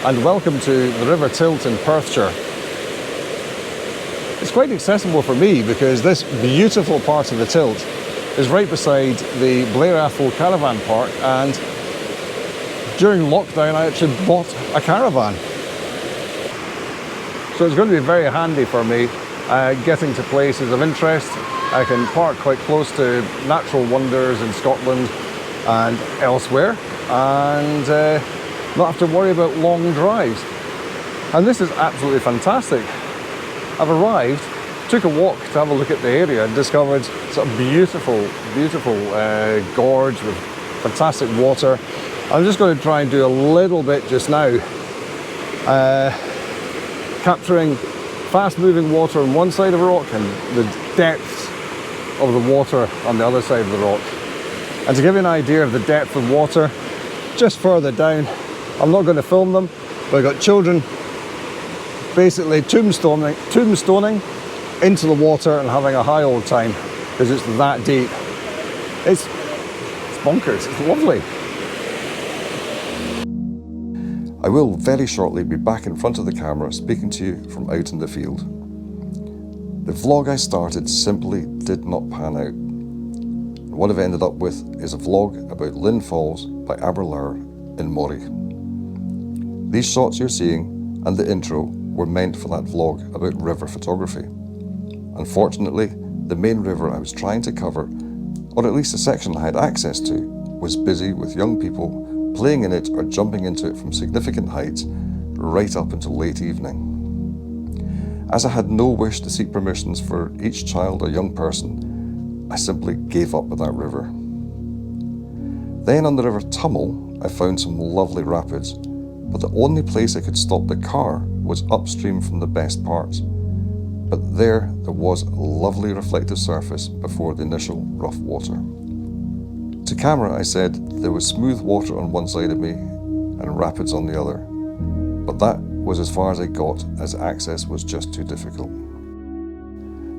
and welcome to the River Tilt in Perthshire. It's quite accessible for me because this beautiful part of the Tilt is right beside the Blair Athol Caravan Park, and during lockdown I actually bought a caravan. So it's going to be very handy for me getting to places of interest. I can park quite close to natural wonders in Scotland and elsewhere, and not have to worry about long drives. And this is absolutely fantastic. I've arrived, took a walk to have a look at the area, and discovered sort of beautiful gorge with fantastic water. I'm just going to try and do a little bit just now, capturing fast-moving water on one side of the rock and the depths of the water on the other side of the rock. And to give you an idea of the depth of water, just further down, I'm not going to film them, but I've got children basically tombstoning into the water and having a high old time because it's that deep. It's bonkers, it's lovely. I will very shortly be back in front of the camera speaking to you from out in the field. The vlog I started simply did not pan out. And what I've ended up with is a vlog about Linn Falls by Ambre in Moray. These shots you're seeing and the intro were meant for that vlog about river photography. Unfortunately, the main river I was trying to cover, or at least the section I had access to, was busy with young people playing in it or jumping into it from significant heights right up until late evening. As I had no wish to seek permissions for each child or young person, I simply gave up with that river. Then on the River Tummel, I found some lovely rapids, but the only place I could stop the car was upstream from the best parts. But there was a lovely reflective surface before the initial rough water. To camera, I said there was smooth water on one side of me and rapids on the other, but that was as far as I got, as access was just too difficult.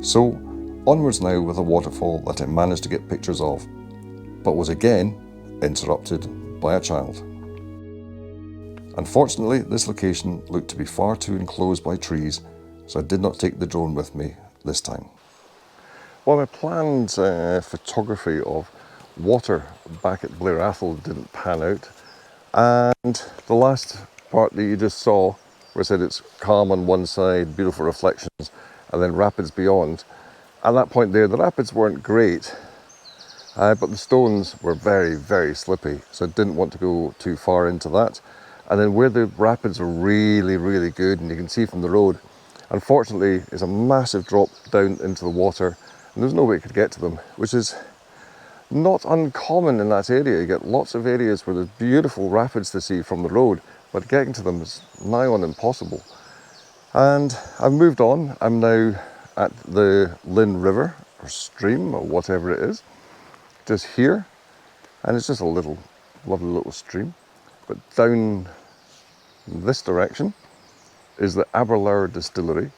So onwards now with a waterfall that I managed to get pictures of, but was again interrupted by a child. Unfortunately, this location looked to be far too enclosed by trees, so I did not take the drone with me this time. Well, my planned photography of water back at Blair Athol didn't pan out, and the last part that you just saw, where I said it's calm on one side, beautiful reflections, and then rapids beyond. At that point there, the rapids weren't great, but the stones were very, very slippy, so I didn't want to go too far into that. And then where the rapids are really, really good, and you can see from the road, unfortunately, is a massive drop down into the water, and there's no way you could get to them, which is not uncommon in that area. You get lots of areas where there's beautiful rapids to see from the road, but getting to them is nigh on impossible. And I've moved on. I'm now at the Linn River, or stream, or whatever it is, just here, and it's just a little, lovely little stream. But down this direction is the Ambre distillery,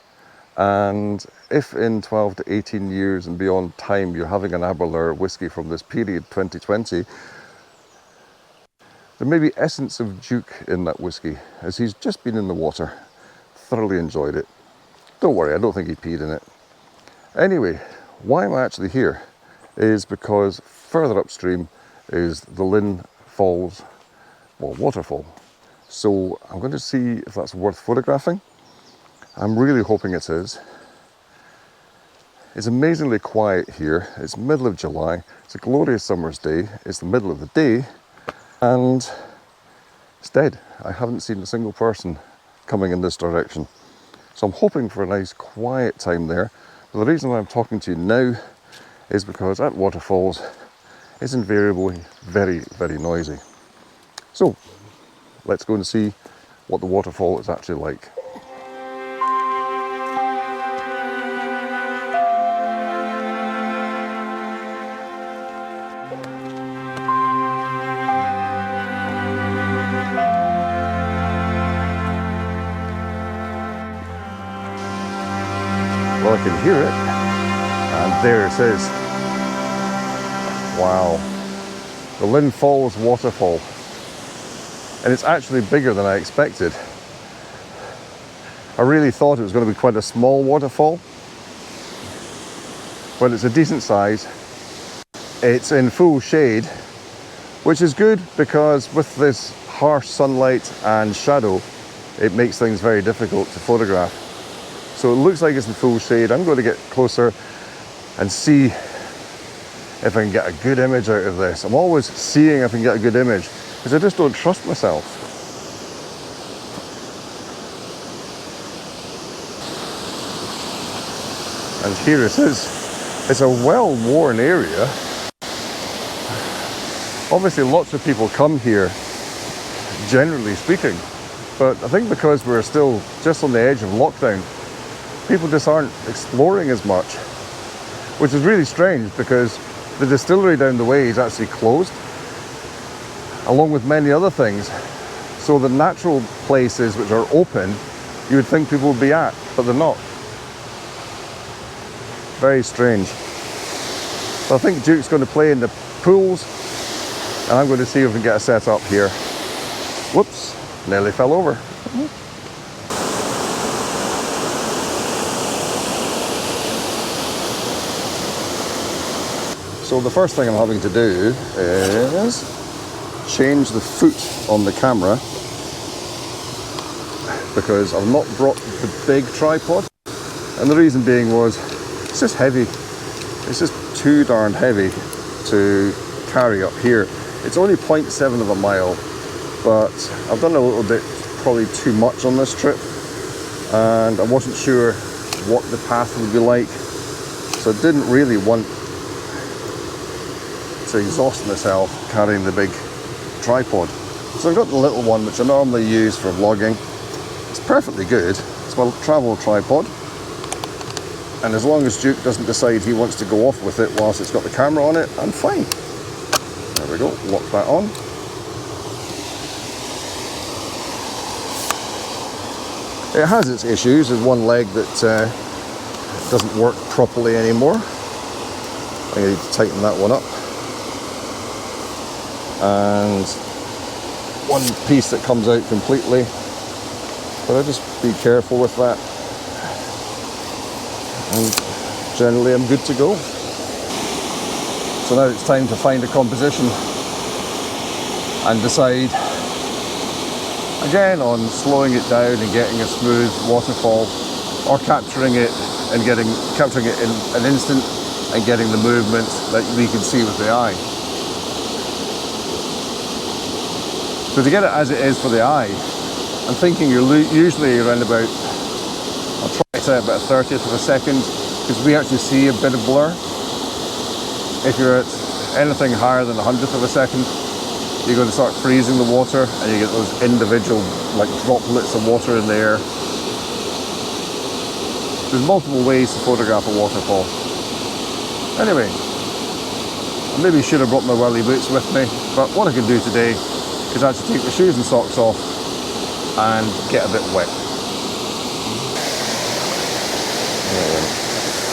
and if in 12 to 18 years and beyond time you're having an Ambre whiskey from this period, 2020, there may be essence of Duke in that whiskey, as he's just been in the water, thoroughly enjoyed it. Don't worry, I don't think he peed in it. Anyway, why am I actually here is because further upstream is the Linn Falls, well, waterfall. So I'm going to see if that's worth photographing. I'm really hoping it is. It's amazingly quiet here. It's middle of July. It's a glorious summer's day. It's the middle of the day, and it's dead. I haven't seen a single person coming in this direction. So I'm hoping for a nice quiet time there. But the reason why I'm talking to you now is because at waterfalls, it's invariably very, very noisy. So let's go and see what the waterfall is actually like. Well, I can hear it, and there it is. Wow, the Linn Falls waterfall. And it's actually bigger than I expected. I really thought it was going to be quite a small waterfall, but it's a decent size. It's in full shade, which is good because with this harsh sunlight and shadow, it makes things very difficult to photograph. So it looks like it's in full shade. I'm going to get closer and see if I can get a good image out of this. I'm always seeing if I can get a good image because I just don't trust myself. And here it is. It's a well-worn area. Obviously lots of people come here, generally speaking, but I think because we're still just on the edge of lockdown, people just aren't exploring as much, which is really strange because the distillery down the way is actually closed, along with many other things. So the natural places which are open, you would think people would be at, but they're not. Very strange. So I think Duke's going to play in the pools, and I'm going to see if we can get a set up here. Whoops, nearly fell over. So the first thing I'm having to do is change the foot on the camera because I've not brought the big tripod, and the reason being was it's just heavy. It's just too darn heavy to carry up here. It's only 0.7 of a mile, but I've done a little bit, probably too much on this trip, and I wasn't sure what the path would be like, so I didn't really want to exhaust myself carrying the big tripod. So I've got the little one which I normally use for vlogging. It's perfectly good. It's my travel tripod, and as long as Duke doesn't decide he wants to go off with it whilst it's got the camera on it, I'm fine. There we go, lock that on. It has its issues. There's one leg that doesn't work properly anymore. I need to tighten that one up. And one piece that comes out completely, but I just be careful with that, and generally I'm good to go. So now it's time to find a composition and decide again on slowing it down and getting a smooth waterfall, or capturing it in an instant and getting the movement that we can see with the eye. So to get it as it is for the eye, I'm thinking you're usually around about, I'll try to say about a 30th of a second, because we actually see a bit of blur. If you're at anything higher than 100th of a second, you're going to start freezing the water, and you get those individual like droplets of water in the air. There's multiple ways to photograph a waterfall. Anyway, I maybe should have brought my welly boots with me, but what I can do today is actually take the shoes and socks off and get a bit wet.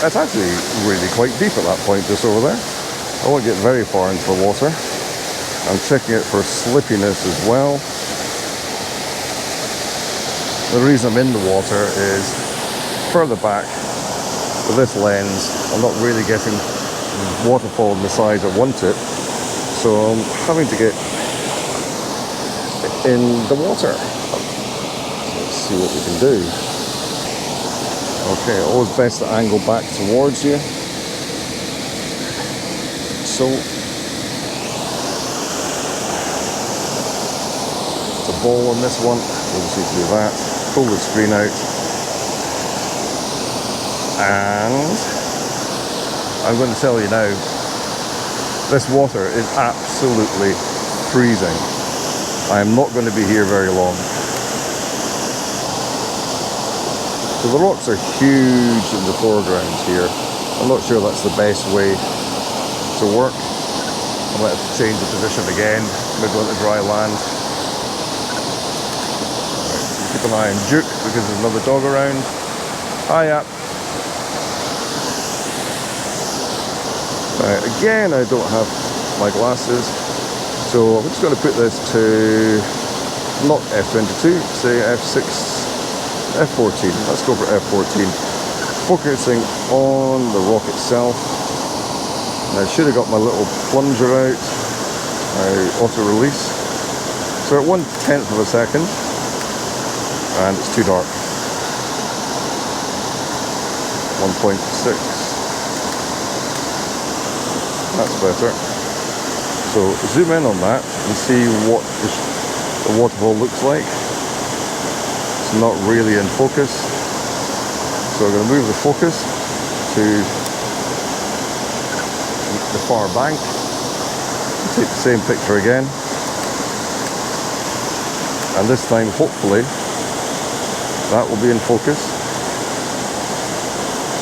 It's actually really quite deep at that point just over there. I won't get very far into the water. I'm checking it for slippiness as well. The reason I'm in the water is further back with this lens, I'm not really getting waterfall in the size I want it, so I'm having to get in the water. Let's see what we can do. Okay, always best to angle back towards you. So the ball on this one, we'll just need to do that. Pull the screen out, and I'm going to tell you now, this water is absolutely freezing. I am not going to be here very long. So the rocks are huge in the foreground here. I'm not sure that's the best way to work. I might have to change the position again, maybe on the dry land. Right, keep an eye on Duke because there's another dog around. Hiya. Right, again, I don't have my glasses. So I'm just going to put this to not F22, say F6 F14, let's go for F14. Focusing on the rock itself. And I should have got my little plunger out, auto release. So at 1/10 of a second, and it's too dark. 1.6. That's better. So zoom in on that and see what the waterfall looks like. It's not really in focus. So I'm going to move the focus to the far bank. Take the same picture again. And this time, hopefully, that will be in focus.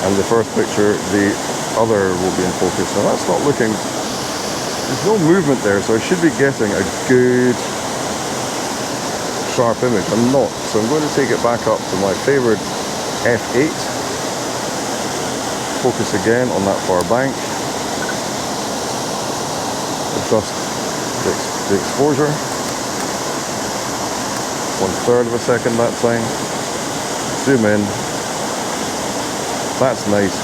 And the first picture, the other will be in focus. Now that's not looking, there's no movement there, so I should be getting a good sharp image. I'm not, so I'm going to take it back up to my favorite f8. Focus again on that far bank. Adjust the exposure. 1/3 of a second that time. Zoom in. That's nice.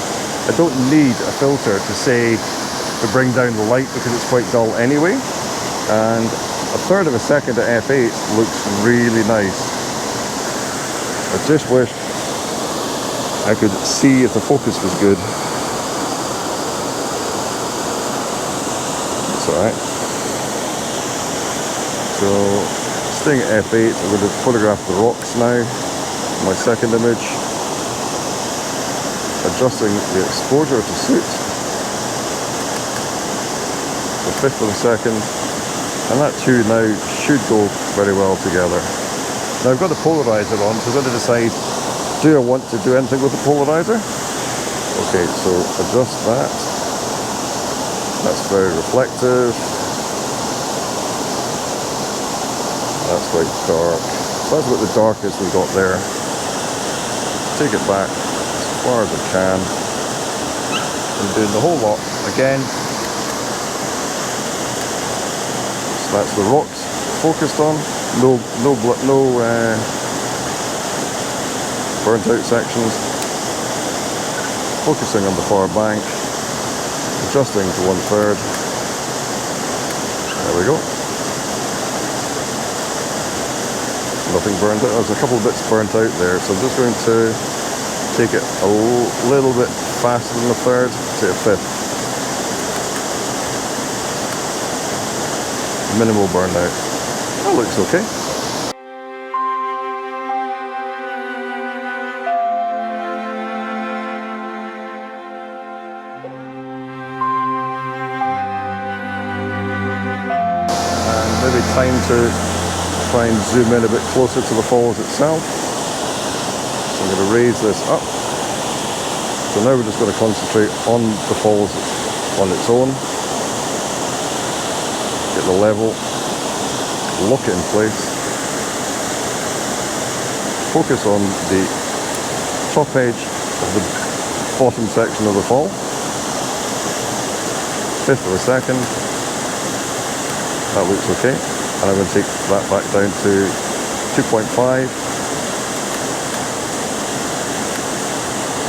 I don't need a filter to bring down the light because it's quite dull anyway. And 1/3 of a second at f8 looks really nice. I just wish I could see if the focus was good. It's alright. So, staying at f8, I'm going to photograph the rocks now. My second image. Adjusting the exposure to suit. The 1/5 of a second. And that two now should go very well together. Now I've got the polarizer on, so I'm going to decide, do I want to do anything with the polarizer? Okay, so adjust that. That's very reflective. That's quite dark. So that's about the darkest we've got there. Take it back as far as I can. I'm doing the whole lot again. So that's the rocks focused on. No burnt out sections. Focusing on the far bank. Adjusting to 1/3. There we go. Nothing burnt out. There's a couple of bits burnt out there, so I'm just going to take it a little bit faster than 1/3 to 1/5. Minimal burnout. That looks okay. And maybe time to try and zoom in a bit closer to the falls itself. So I'm going to raise this up. So now we're just going to concentrate on the falls on its own. Get the level, lock it in place. Focus on the top edge of the bottom section of the fall. 1/5 of a second. That looks okay. And I'm going to take that back down to 2.5.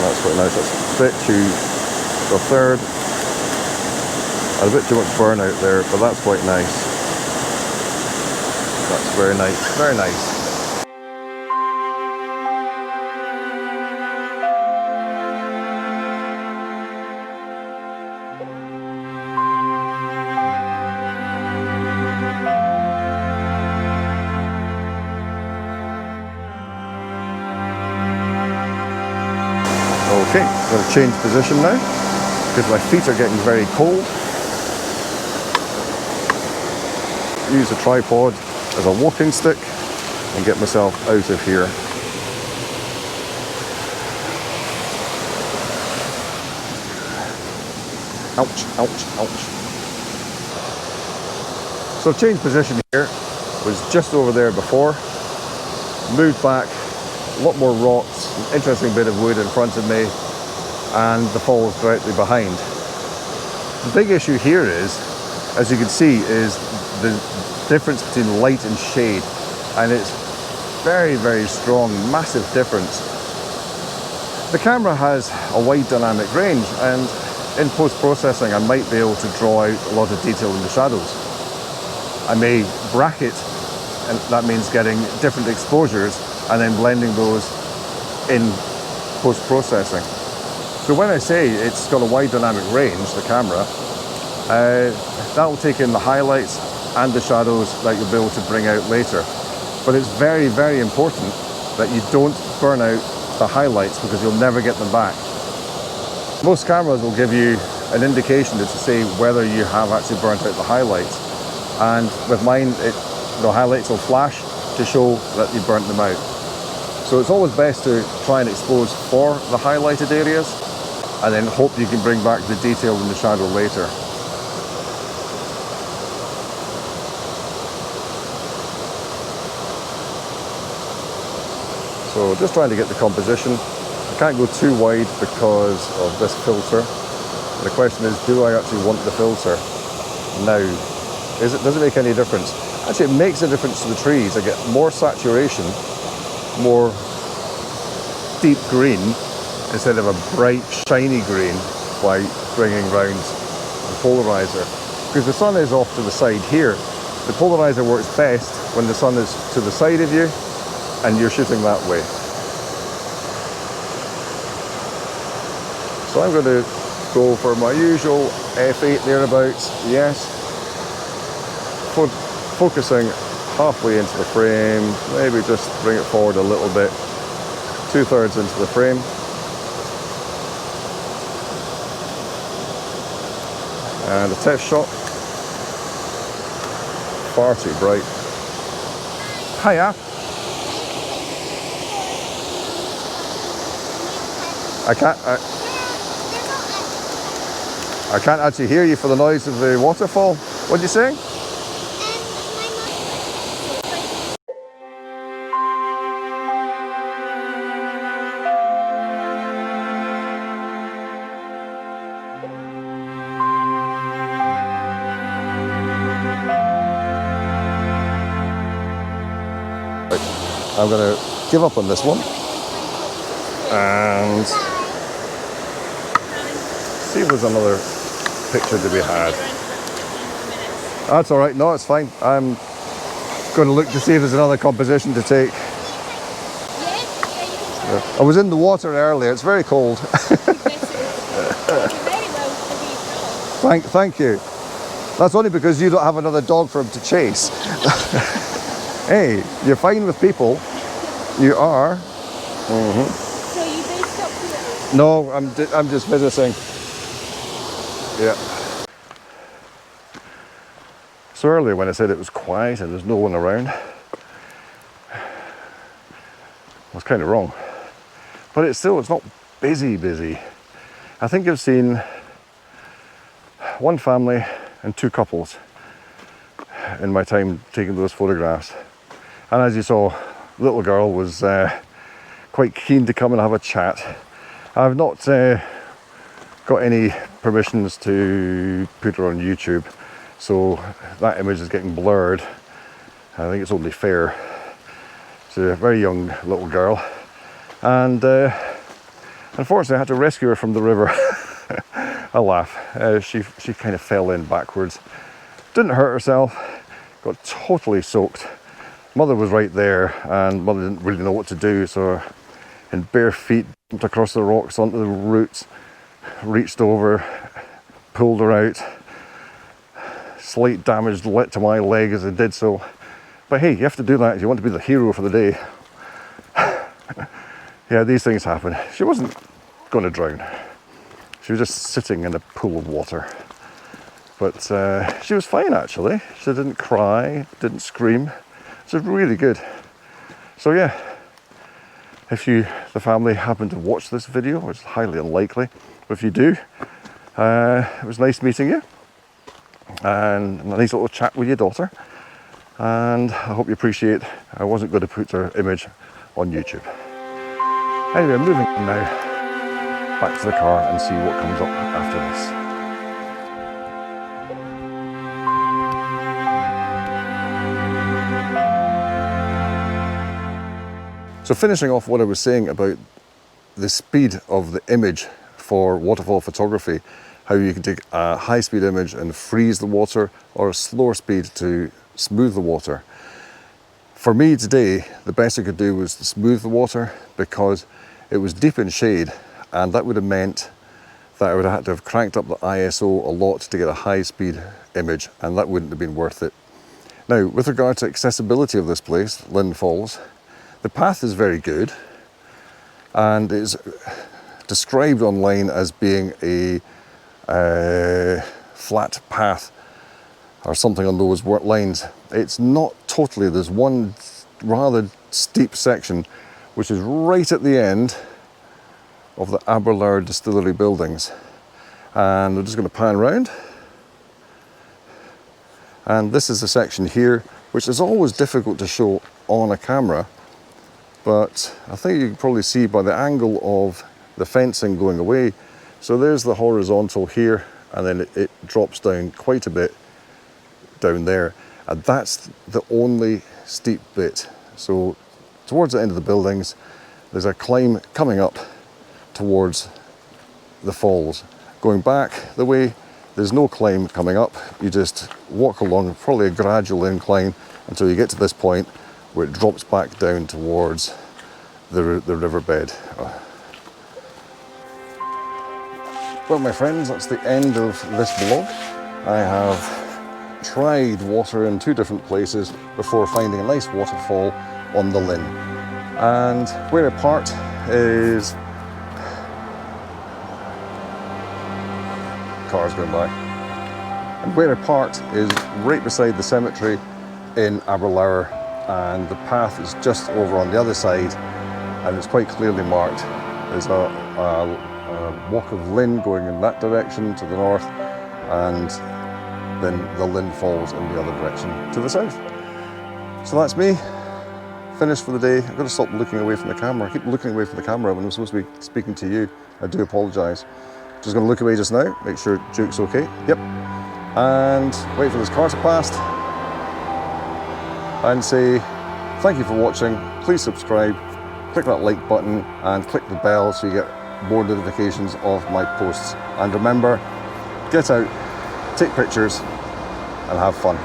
That's quite nice. That's a bit too, a 1/3. And a bit too much burnout there, but that's quite nice. That's very nice, very nice. Okay, I'm going to change position now because my feet are getting very cold. Use a tripod as a walking stick and get myself out of here. Ouch, ouch, ouch. So change position here, was just over there before, moved back, a lot more rocks, an interesting bit of wood in front of me, and the falls directly behind. The big issue here is, as you can see, is the difference between light and shade, and it's very, very strong, massive difference. The camera has a wide dynamic range, and in post-processing I might be able to draw out a lot of detail in the shadows. I may bracket, and that means getting different exposures and then blending those in post-processing. So when I say it's got a wide dynamic range, the camera, that will take in the highlights and the shadows that you'll be able to bring out later. But it's very, very important that you don't burn out the highlights, because you'll never get them back. Most cameras will give you an indication to say whether you have actually burnt out the highlights. And with mine, the highlights will flash to show that you burnt them out. So it's always best to try and expose for the highlighted areas, and then hope you can bring back the detail in the shadow later. So just trying to get the composition. I can't go too wide because of this filter. The question is, do I actually want the filter now? Does it make any difference? Actually, it makes a difference to the trees. I get more saturation, more deep green, instead of a bright, shiny green by bringing round the polarizer. Because the sun is off to the side here. The polarizer works best when the sun is to the side of you and you're shooting that way. So I'm going to go for my usual f8 thereabouts, yes. Focusing halfway into the frame, maybe just bring it forward a little bit, 2/3 into the frame. And a test shot. Far too bright. Hiya. I can't actually hear you for the noise of the waterfall. What did you say? I'm going to give up on this one and see if there's another picture to be had. That's all right. No, it's fine. I'm going to look to see if there's another composition to take. I was in the water earlier. It's very cold. Thank you. That's only because you don't have another dog for him to chase. Hey, you're fine with people. You are. Mm-hmm. So you do stop here? No, I'm just visiting. Yeah. So earlier when I said it was quiet and there's no one around, I was kind of wrong. But it's not busy. I think I've seen one family and 2 couples in my time taking those photographs. And as you saw, the little girl was quite keen to come and have a chat. I've not got any permissions to put her on YouTube, so that image is getting blurred. I think it's only fair. She's a very young little girl, and unfortunately I had to rescue her from the river. I laugh. She kind of fell in backwards. Didn't hurt herself, got totally soaked. Mother was right there, and Mother didn't really know what to do, so in bare feet, jumped across the rocks onto the roots, reached over, pulled her out. Slight damage to my leg as I did so. But hey, you have to do that if you want to be the hero for the day. Yeah, these things happen. She wasn't going to drown. She was just sitting in a pool of water. But she was fine actually. She didn't cry, didn't scream. It was really good. So yeah, if the family happen to watch this video, which is highly unlikely, but if you do, it was nice meeting you, and a nice little chat with your daughter, and I hope you appreciate I wasn't going to put her image on YouTube. Anyway, I'm moving now back to the car and see what comes up after this. So finishing off what I was saying about the speed of the image for waterfall photography, how you can take a high-speed image and freeze the water, or a slower speed to smooth the water. For me today, the best I could do was to smooth the water, because it was deep in shade, and that would have meant that I would have had to have cranked up the ISO a lot to get a high-speed image, and that wouldn't have been worth it. Now, with regard to accessibility of this place, Linn Falls, the path is very good, and is described online as being a flat path or something on those lines. It's not totally. There's one rather steep section which is right at the end of the Ambre distillery buildings, and I'm just going to pan around, and this is the section here which is always difficult to show on a camera, but I think you can probably see by the angle of the fencing going away. So there's the horizontal here, and then it drops down quite a bit down there, and that's the only steep bit. So towards the end of the buildings, there's a climb coming up towards the falls. Going back the way, there's no climb coming up. You just walk along, probably a gradual incline, until you get to this point where it drops back down towards the riverbed. Well, my friends, that's the end of this vlog. I have tried water in 2 different places before finding a nice waterfall on the Linn. And where I part is... cars going by. And where I part is right beside the cemetery in Ambre, and the path is just over on the other side, and it's quite clearly marked. There's a walk of Linn going in that direction to the north, and then the Linn Falls in the other direction to the south. So that's me, finished for the day. I've got to stop looking away from the camera. I keep looking away from the camera when I'm supposed to be speaking to you. I do apologise. Just going to look away just now, make sure Duke's okay. Yep. And wait for this car to pass, and say thank you for watching. Please subscribe, click that like button, and click the bell so you get more notifications of my posts. And remember, get out, take pictures, and have fun.